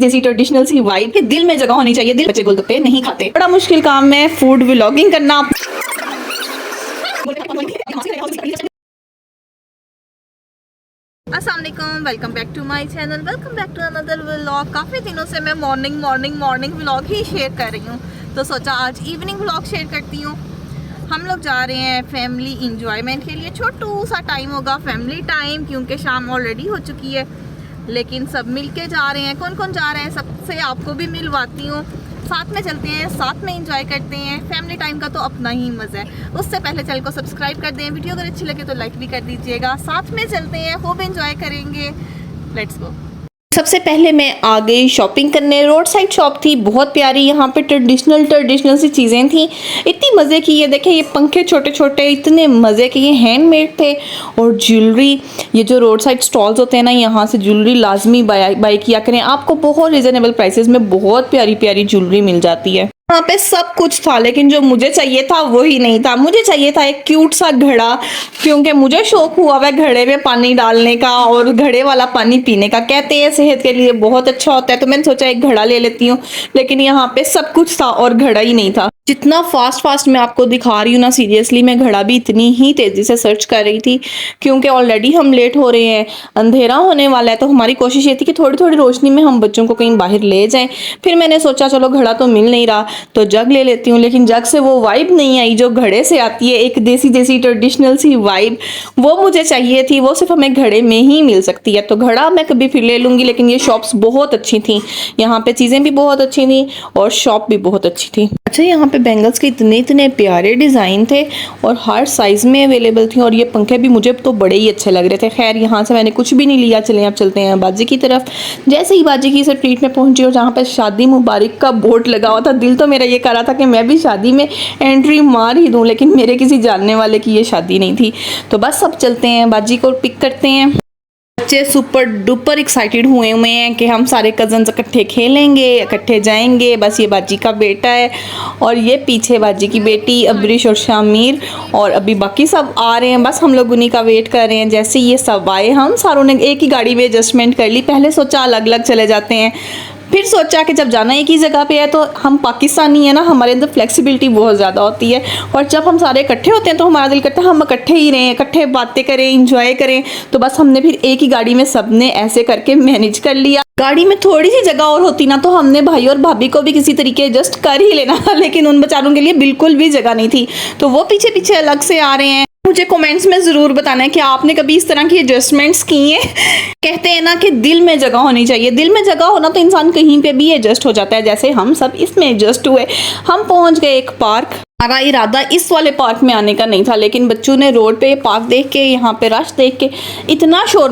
जैसी ट्रेडिशनल सी वाइब के दिल में जगह होनी चाहिए। दिल बच्चे गोलगप्पे नहीं खाते, बड़ा मुश्किल काम है फूड व्लॉगिंग करना। अस्सलाम वालेकुम, welcome back to my channel, welcome back to another vlog. काफ़ी दिनों से मैं मॉर्निंग व्लॉग ही शेयर कर रही हूँ, तो सोचा आज इवनिंग व्लॉग शेयर करती हूँ। हम लोग जा रहे हैं फैमिली इंजॉयमेंट के लिए। छोटू सा टाइम होगा फैमिली टाइम, क्योंकि शाम ऑलरेडी हो चुकी है, लेकिन सब मिल के जा रहे हैं। कौन कौन जा रहे हैं सबसे आपको भी मिलवाती हूँ। साथ में चलते हैं, साथ में एंजॉय करते हैं। फैमिली टाइम का तो अपना ही मज़ा है। उससे पहले चैनल को सब्सक्राइब कर दें, वीडियो अगर अच्छी लगे तो लाइक भी कर दीजिएगा। साथ में चलते हैं, खूब एंजॉय करेंगे। Let's go. सबसे पहले मैं आ गई शॉपिंग करने। रोड साइड शॉप थी, बहुत प्यारी। यहाँ पे ट्रेडिशनल सी चीज़ें थी, इतनी मज़े की। ये देखें, ये पंखे छोटे छोटे, इतने मज़े के, ये हैंडमेड थे। और ज्वेलरी, ये जो रोड साइड स्टॉल्स होते हैं ना, यहाँ से ज्वेलरी लाजमी बाय किया करें। आपको बहुत रिजनेबल प्राइसेस में बहुत प्यारी प्यारी ज्वेलरी मिल जाती है। यहाँ पे सब कुछ था, लेकिन जो मुझे चाहिए था वो ही नहीं था। मुझे चाहिए था एक क्यूट सा घड़ा, क्योंकि मुझे शौक हुआ है घड़े में पानी डालने का और घड़े वाला पानी पीने का। कहते हैं सेहत के लिए बहुत अच्छा होता है, तो मैंने सोचा एक घड़ा ले लेती हूँ। लेकिन यहाँ पे सब कुछ था और घड़ा ही नहीं था। जितना फास्ट मैं आपको दिखा रही हूँ ना, सीरियसली मैं घड़ा भी इतनी ही तेज़ी से सर्च कर रही थी, क्योंकि ऑलरेडी हम लेट हो रहे हैं, अंधेरा होने वाला है। तो हमारी कोशिश ये थी कि थोड़ी थोड़ी रोशनी में हम बच्चों को कहीं बाहर ले जाएं। फिर मैंने सोचा चलो घड़ा तो मिल नहीं रहा, तो जग ले लेती हूँ। लेकिन जग से वो वाइब नहीं आई जो घड़े से आती है, एक देसी ट्रेडिशनल सी वाइब, वो मुझे चाहिए थी। वो सिर्फ हमें घड़े में ही मिल सकती है। तो घड़ा मैं कभी फिर ले लूँगी। लेकिन ये शॉप्स बहुत अच्छी थी, यहाँ पे चीज़ें भी बहुत अच्छी थी और शॉप भी बहुत अच्छी थी। अच्छा, यहाँ पे बैंगल्स के इतने प्यारे डिज़ाइन थे और हर साइज़ में अवेलेबल थी। और ये पंखे भी मुझे तो बड़े ही अच्छे लग रहे थे। खैर, यहाँ से मैंने कुछ भी नहीं लिया। चलें अब चलते हैं बाजी की तरफ। जैसे ही बाजी की स्ट्रीट में पहुंची और जहाँ पे शादी मुबारक का बोर्ड लगा हुआ था, दिल तो मेरा ये कर रहा था कि मैं भी शादी में एंट्री मार ही दूँ, लेकिन मेरे किसी जानने वाले की ये शादी नहीं थी। तो बस अब चलते हैं, बाजी को पिक करते हैं। बच्चे सुपर डुपर एक्साइटेड हुए हैं कि हम सारे कज़न्स इकट्ठे खेलेंगे, इकट्ठे जाएंगे। बस ये बाजी का बेटा है और ये पीछे बाजी की बेटी अबरिश और शामिर, और अभी बाकी सब आ रहे हैं। बस हम लोग उन्हीं का वेट कर रहे हैं। जैसे ये सब आए, हम सारों ने एक ही गाड़ी में एडजस्टमेंट कर ली। पहले सोचा अलग अलग चले जाते हैं, फिर सोचा कि जब जाना एक ही जगह पे है, तो हम पाकिस्तानी है ना, हमारे अंदर फ्लेक्सिबिलिटी बहुत ज़्यादा होती है। और जब हम सारे इकट्ठे होते हैं तो हमारा दिल करता है हम इकट्ठे ही रहें, इकट्ठे बातें करें, इंजॉय करें। तो बस हमने फिर एक ही गाड़ी में सबने ऐसे करके मैनेज कर लिया। गाड़ी में थोड़ी सी जगह और होती ना, तो हमने भाई और भाभी को भी किसी तरीके एडजस्ट कर ही लेना था, लेकिन उन बेचारों के लिए बिल्कुल भी जगह नहीं थी। तो वो पीछे पीछे अलग से आ रहे हैं। मुझे कमेंट्स में ज़रूर बताना है कि आपने कभी इस तरह की एडजस्टमेंट्स की हैं। कहते हैं ना कि दिल में जगह होनी चाहिए। दिल में जगह होना तो इंसान कहीं पे भी एडजस्ट हो जाता है। जैसे हम सब इसमें एडजस्ट हुए। हम पहुंच गए एक पार्क। हमारा इरादा इस वाले पार्क में आने का नहीं था, लेकिन बच्चों ने रोड पे पार्क देख के, यहाँ पे रश देख के इतना शोर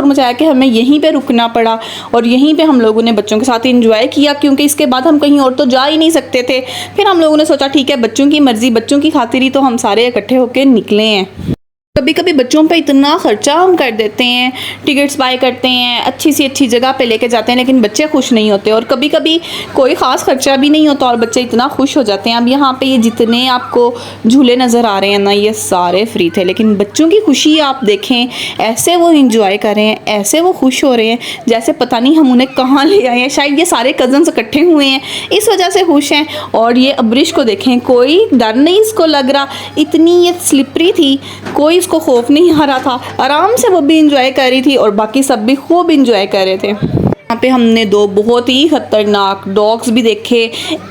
मचाया कि हमें यहीं पे रुकना पड़ा। और यहीं पे हम लोगों ने बच्चों के साथ एंजॉय किया, क्योंकि इसके बाद हम कहीं और तो जा ही नहीं सकते थे। फिर हम लोगों ने सोचा ठीक है, बच्चों की मर्जी, बच्चों की खातिर ही तो हम सारे इकट्ठे होकर निकले हैं। कभी कभी बच्चों पे इतना ख़र्चा हम कर देते हैं, टिकट्स बाय करते हैं, अच्छी सी अच्छी जगह पे लेके जाते हैं, लेकिन बच्चे खुश नहीं होते। और कभी कभी कोई ख़ास खर्चा भी नहीं होता और बच्चे इतना खुश हो जाते हैं। अब यहाँ पे ये जितने आपको झूले नज़र आ रहे हैं ना, ये सारे फ्री थे, लेकिन बच्चों की खुशी आप देखें, ऐसे वो इंजॉय कर रहे हैं, ऐसे वो खुश हो रहे हैं, जैसे पता नहीं हम उन्हें कहाँ ले आए हैं। शायद ये सारे कज़न्स इकट्ठे हुए हैं, इस वजह से खुश हैं। और ये अबरिश को देखें, कोई डर नहीं इसको लग रहा, इतनी ये स्लिपरी थी, कोई इसको खौफ नहीं आ रहा था। आराम से वो भी इंजॉय कर रही थी और बाकी सब भी खूब इंजॉय कर रहे थे। यहाँ पे हमने दो बहुत ही खतरनाक डॉग्स भी देखे,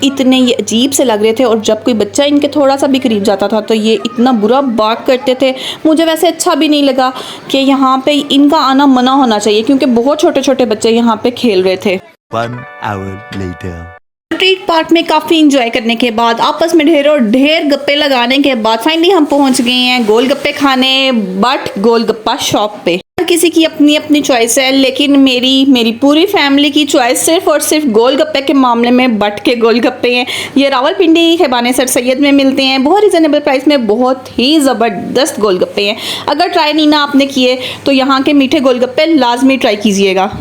इतने ये अजीब से लग रहे थे। और जब कोई बच्चा इनके थोड़ा सा भी करीब जाता था तो ये इतना बुरा बार्क करते थे। मुझे वैसे अच्छा भी नहीं लगा कि यहाँ पे इनका आना मना होना चाहिए, क्योंकि बहुत छोटे छोटे बच्चे यहाँ पे खेल रहे थे। 1 hour later. स्ट्रीट पार्क में काफ़ी इंजॉय करने के बाद, आपस में ढेर गप्पे लगाने के बाद फाइनली हम पहुंच गए हैं गोलगप्पे खाने, बट गोलगप्पा शॉप पे। हर किसी की अपनी अपनी चॉइस है, लेकिन मेरी पूरी फैमिली की चॉइस सिर्फ और सिर्फ गोलगप्पे के मामले में बट के गोलगप्पे हैं। ये रावलपिंडी खैबान सर सैयद में मिलते हैं, बहुत रिजनेबल प्राइस में बहुत ही ज़बरदस्त गोलगप्पे हैं। अगर ट्राई नहीं ना आपने किए तो यहाँ के मीठे गोलगप्पे लाजमी ट्राई कीजिएगा।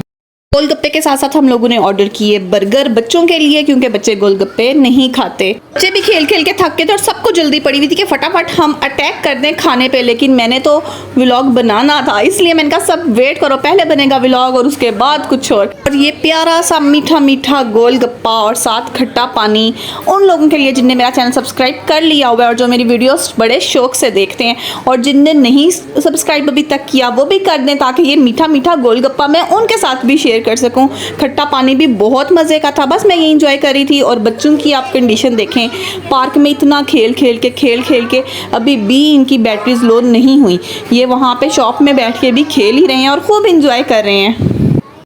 गोलगप्पे के साथ साथ हम लोगों ने ऑर्डर किए बर्गर बच्चों के लिए, क्योंकि बच्चे गोलगप्पे नहीं खाते। बच्चे भी खेल खेल के थक गए थे और सबको जल्दी पड़ी हुई थी कि फटाफट हम अटैक कर दें खाने पे, लेकिन मैंने तो व्लॉग बनाना था, इसलिए मैंने कहा सब वेट करो, पहले बनेगा व्लॉग और उसके बाद कुछ और ये प्यारा सा मीठा मीठा गोलगप्पा और साथ खट्टा पानी उन लोगों के लिए जिनने मेरा चैनल सब्सक्राइब कर लिया हुआ है और जो मेरी वीडियोस बड़े शौक से देखते हैं, और जिनने नहीं सब्सक्राइब अभी तक किया वो भी कर दें, ताकि ये मीठा मीठा गोलगप्पा मैं उनके साथ भी शेयर कर सकूं। खट्टा पानी भी बहुत मज़े का था, बस मैं ये इंजॉय कर रही थी। और बच्चों की आप कंडीशन देखें, पार्क में इतना खेल खेल के अभी भी इनकी बैटरीज लो नहीं हुई, ये वहाँ पे शॉप में बैठ के भी खेल ही रहे हैं और खूब इंजॉय कर रहे हैं।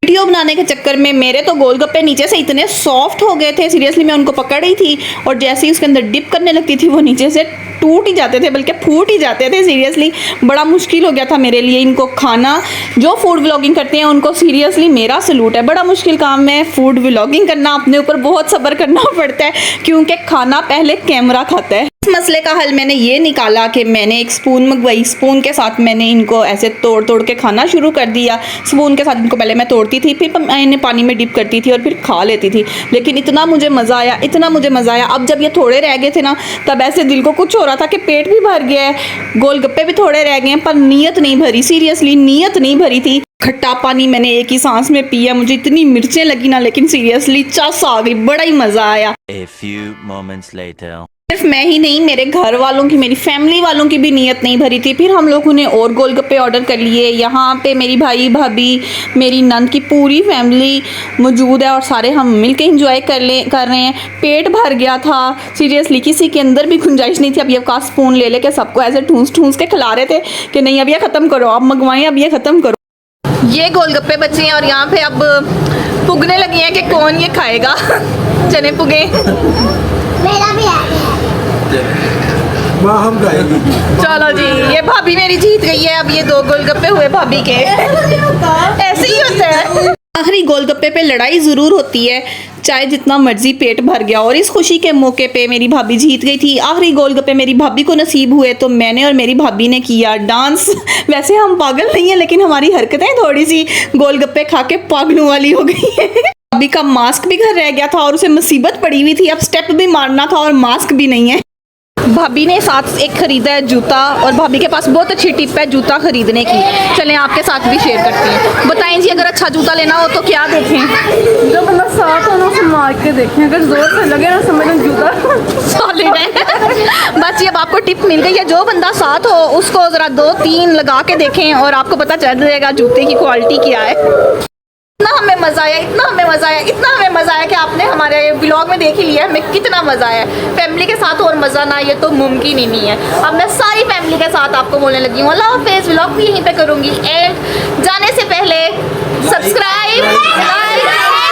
वीडियो बनाने के चक्कर में मेरे तो गोलगप्पे नीचे से इतने सॉफ्ट हो गए थे, सीरियसली मैं उनको पकड़ रही थी और जैसे ही उसके अंदर डिप करने लगती थी वो नीचे से टूट ही जाते थे, बल्कि फूट ही जाते थे। सीरियसली बड़ा मुश्किल हो गया था मेरे लिए इनको खाना। जो फूड व्लॉगिंग करते हैं उनको सीरियसली मेरा सलूट है, बड़ा मुश्किल काम है फूड व्लॉगिंग करना, अपने ऊपर बहुत सब्र करना पड़ता है, क्योंकि खाना पहले कैमरा खाता है। इस मसले का हल मैंने ये निकाला कि मैंने एक स्पून मंगवाई, स्पून के साथ मैंने इनको ऐसे तोड़ तोड़ के खाना शुरू कर दिया। स्पून के साथ इनको पहले मैं तोड़ती थी, फिर मैंने पानी में डिप करती थी और फिर खा लेती थी, लेकिन इतना मुझे मज़ा आया, इतना मुझे मज़ा आया। अब जब ये थोड़े रह गए थे ना, तब ऐसे दिल को कुछ हो रहा था कि पेट भी भर गया है, गोलगप्पे भी थोड़े रह गए हैं, पर नीयत नहीं भरी, सीरियसली नीयत नहीं भरी थी। खट्टा पानी मैंने एक ही सांस में पिया, मुझे इतनी मिर्चें लगी ना, लेकिन सीरियसली चस आ गई, बड़ा ही मज़ा आया। A few moments later. सिर्फ मैं ही नहीं, मेरे घर वालों की, मेरी फैमिली वालों की भी नीयत नहीं भरी थी। फिर हम लोगों ने और गोलगप्पे ऑर्डर कर लिए। यहाँ पे मेरी भाई भाभी, मेरी नंद की पूरी फैमिली मौजूद है और सारे हम मिलके एंजॉय कर रहे हैं। पेट भर गया था, सीरियसली किसी के अंदर भी गुंजाइश नहीं थी। अब ये का स्पून ले लेके सबको ऐसे ठूंस ठूंस के खिला रहे थे कि नहीं अब ये ख़त्म करो, अब मंगवाएं, अब ये ख़त्म करो। ये गोलगप्पे बचे हैं और यहाँ पे अब पुगने लगी हैं कि कौन ये खाएगा। चने पुगे, मेरा भी है। हम खाएंगे। चलो जी, ये भाभी मेरी जीत गई है। अब ये 2 गोलगप्पे हुए भाभी के। ऐसे ही होता है, आखिरी गोलगप्पे पे लड़ाई ज़रूर होती है, चाहे जितना मर्जी पेट भर गया। और इस खुशी के मौके पे मेरी भाभी जीत गई थी। आखिरी गोलगप्पे मेरी भाभी को नसीब हुए, तो मैंने और मेरी भाभी ने किया डांस। वैसे हम पागल नहीं है, लेकिन हमारी हरकतें थोड़ी सी गोलगप्पे खा के पागलों वाली हो गई है। भाभी का मास्क भी घर रह गया था और उसे मुसीबत पड़ी हुई थी, अब स्टेप भी मारना था और मास्क भी नहीं है। भाभी ने साथ एक ख़रीदा है जूता, और भाभी के पास बहुत अच्छी टिप है जूता ख़रीदने की। चलें आपके साथ भी शेयर करती हैं। बताएं जी, अगर अच्छा जूता लेना हो तो क्या देखें? जो बंदा साथ हो ना उसे मार के देखें, अगर जोर से लगे ना समझ लो जूता सॉलिड है। बस ये अब आपको टिप मिल गई है, जो बंदा साथ हो उसको ज़रा 2-3 लगा के देखें और आपको पता चल जाएगा जूते की क्वालिटी क्या है। इतना हमें मज़ा आया, इतना हमें मज़ा आया, इतना हमें मज़ा आया कि आपने हमारे व्लॉग में देख ही लिया हमें कितना मज़ा आया। फैमिली के साथ और मज़ा ना, ये तो मुमकिन ही नहीं है। अब मैं सारी फैमिली के साथ आपको बोलने लगी हूँ अल्लाह हाफ़िज़। व्लॉग भी यहीं पे करूँगी एंड जाने से पहले सब्सक्राइब, लाइक